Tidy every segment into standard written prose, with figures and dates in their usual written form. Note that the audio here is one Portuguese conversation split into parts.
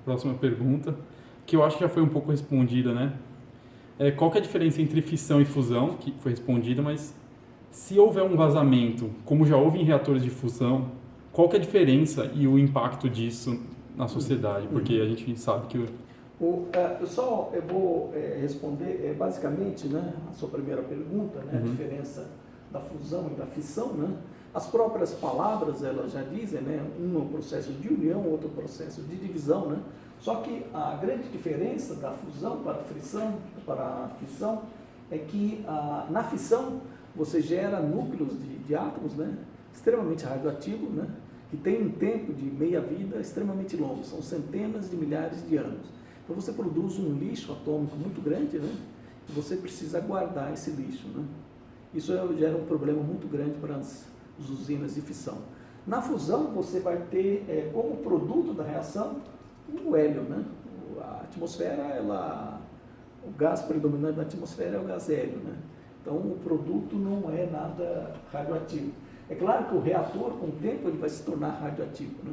próxima pergunta, que eu acho que já foi um pouco respondida, né? Qual que é a diferença entre fissão e fusão, que foi respondida, mas se houver um vazamento, como já houve em reatores de fusão, qual que é a diferença e o impacto disso na sociedade? Porque a gente sabe que... Eu vou responder basicamente, né, a sua primeira pergunta, né, a diferença da fusão e da fissão, né? As próprias palavras, elas já dizem, né, um é o processo de união, outro é o processo de divisão, né? Só que a grande diferença da fusão para a fissão é que na fissão você gera núcleos de átomos, né, extremamente radioativos, né, que tem um tempo de meia-vida extremamente longo, são centenas de milhares de anos. Então você produz um lixo atômico muito grande, né, e você precisa guardar esse lixo, né. Isso gera um problema muito grande para as usinas de fissão. Na fusão você vai ter como produto da reação o hélio, né? A atmosfera, o gás predominante da atmosfera é o gás hélio, né? Então o produto não é nada radioativo. É claro que o reator, com o tempo, ele vai se tornar radioativo, né?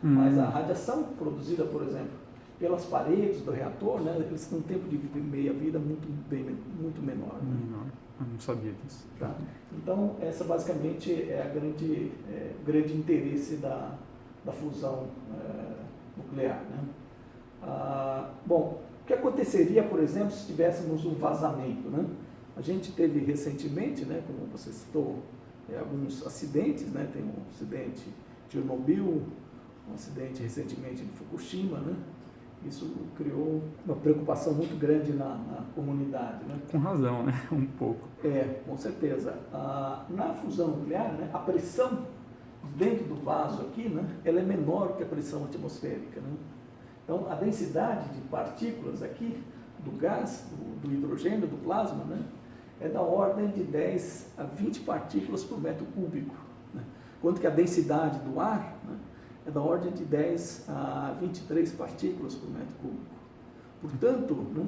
Mas a radiação produzida, por exemplo, pelas paredes do reator, né, eles têm um tempo de meia-vida muito menor. Né? Eu não sabia disso. Tá? Então, essa basicamente é o grande interesse da fusão nuclear. Né? Bom, o que aconteceria, por exemplo, se tivéssemos um vazamento? Né? A gente teve recentemente, né, como você citou, alguns acidentes, né? Tem um acidente de Chernobyl, um acidente recentemente de Fukushima, né? Isso criou uma preocupação muito grande na comunidade. Né? Com razão, né? Um pouco. Com certeza. Na fusão nuclear, né, a pressão dentro do vaso aqui, né, ela é menor que a pressão atmosférica. Né? Então, a densidade de partículas aqui, do gás, do hidrogênio, do plasma, né, é da ordem de 10 a 20 partículas por metro cúbico. Né? Enquanto que a densidade do ar, né, é da ordem de 10 a 23 partículas por metro cúbico. Portanto, né,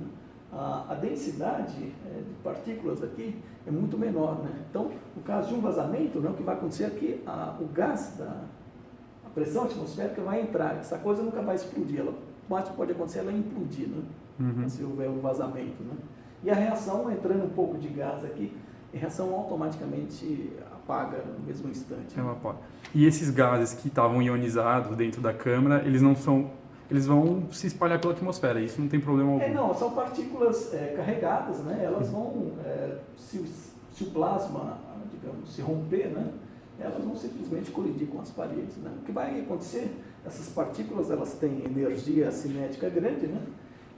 a densidade de partículas aqui é muito menor. Né? Então, no caso de um vazamento, né, o que vai acontecer é que o gás, a pressão atmosférica vai entrar. Essa coisa nunca vai explodir. O máximo que pode acontecer é ela implodir, né? Se houver um vazamento. Né? E a reação, entrando um pouco de gás aqui, a reação automaticamente apaga no mesmo instante. Ela apaga. E esses gases que estavam ionizados dentro da câmara, eles vão se espalhar pela atmosfera, isso não tem problema algum. Não, são partículas carregadas, né? Elas vão, se o plasma, digamos, se romper, né? Elas vão simplesmente colidir com as paredes, né? O que vai acontecer, essas partículas, elas têm energia cinética grande, né?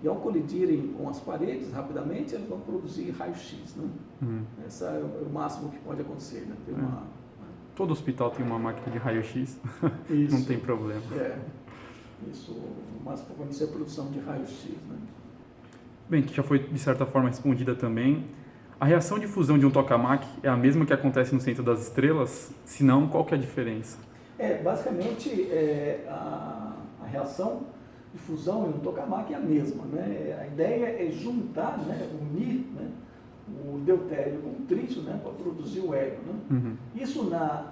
E ao colidirem com as paredes rapidamente, elas vão produzir raio-x, né? Esse é o máximo que pode acontecer, né? Todo hospital tem uma máquina de raio-x, não tem problema. Isso, o máximo que pode acontecer é a produção de raio-x, né? Bem, que já foi de certa forma respondida também. A reação de fusão de um tokamak é a mesma que acontece no centro das estrelas? Se não, qual que é a diferença? Basicamente, a reação de fusão em um tokamak é a mesma, né? A ideia é juntar, né, unir, né, o deutério com o trítio, né, para produzir o hélio. Né? Isso,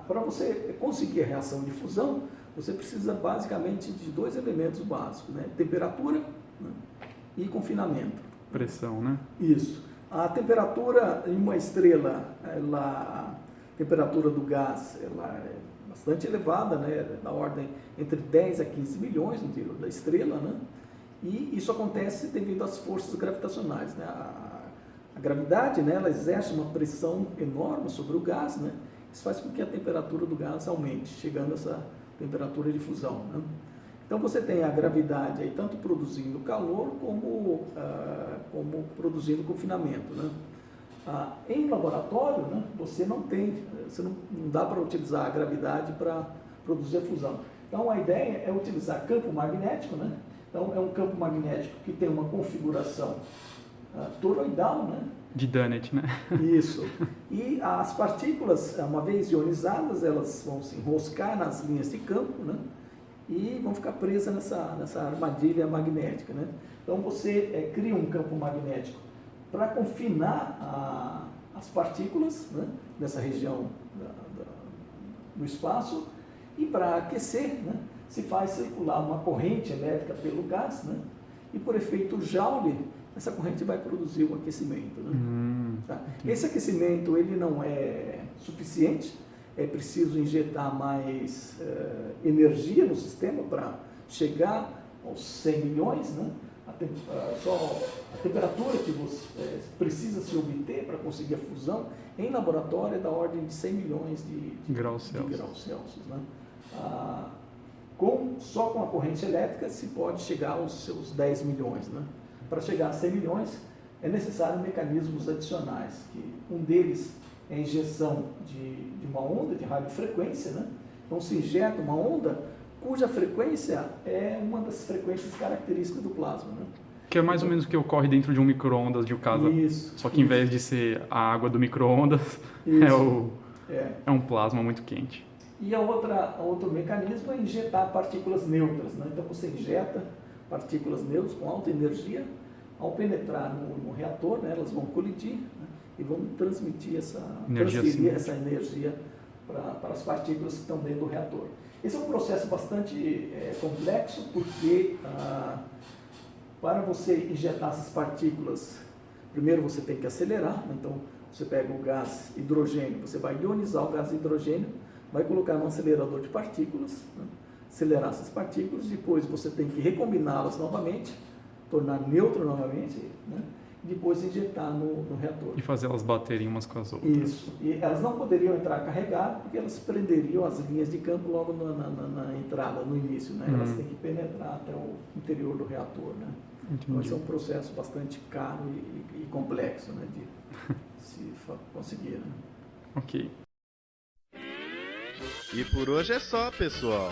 para você conseguir a reação de fusão, você precisa basicamente de dois elementos básicos, né? Temperatura, né, e confinamento. Pressão, né? Isso. A temperatura em uma estrela, a temperatura do gás, ela é bastante elevada, né? Da ordem entre 10 a 15 milhões no interior da estrela, né? E isso acontece devido às forças gravitacionais, né? A gravidade, né, ela exerce uma pressão enorme sobre o gás, né? Isso faz com que a temperatura do gás aumente, chegando a essa temperatura de fusão. Né? Então você tem a gravidade aí tanto produzindo calor como produzindo confinamento. Né? Em laboratório, né, você não dá para utilizar a gravidade para produzir a fusão. Então a ideia é utilizar campo magnético, né? Então é um campo magnético que tem uma configuração toroidal, né? De Dunnett, né? Isso. E as partículas, uma vez ionizadas, elas vão se enroscar nas linhas de campo, né? E vão ficar presas nessa armadilha magnética, né? Então você cria um campo magnético para confinar as partículas, né, nessa região do espaço, e para aquecer, né, se faz circular uma corrente elétrica pelo gás, né? E por efeito Joule, essa corrente vai produzir o aquecimento, né? Tá? Esse aquecimento ele não é suficiente, é preciso injetar mais energia no sistema para chegar aos 100 milhões, né? A temperatura que você precisa se obter para conseguir a fusão em laboratório é da ordem de 100 milhões de graus Celsius. Né? Só com a corrente elétrica se pode chegar aos seus 10 milhões. Né? Para chegar a 100 milhões é necessário mecanismos adicionais, que um deles é a injeção de uma onda de radiofrequência. Né? Então se injeta uma onda cuja frequência é uma das frequências características do plasma. Né? Que é mais ou menos o que ocorre dentro de um micro-ondas de casa. Isso. Só que em vez de ser a água do micro-ondas, é um plasma muito quente. E outro mecanismo é injetar partículas neutras. Né? Então você injeta partículas neutras com alta energia, ao penetrar no reator, né, elas vão colidir, né, e vão transmitir transferir essa energia para as partículas que estão dentro do reator. Esse é um processo bastante complexo, porque para você injetar essas partículas, primeiro você tem que acelerar, né? Então você pega o gás hidrogênio, você vai ionizar o gás hidrogênio, vai colocar no acelerador de partículas, né? Acelerar essas partículas, depois você tem que recombiná-las novamente, tornar neutro novamente, né? Depois injetar no reator. E fazer elas baterem umas com as outras. Isso. E elas não poderiam entrar carregadas, porque elas prenderiam as linhas de campo logo na entrada, no início, né? Elas têm que penetrar até o interior do reator, né? Então, esse é um processo bastante caro e complexo, né? De se conseguir, né? Ok. E por hoje é só, pessoal.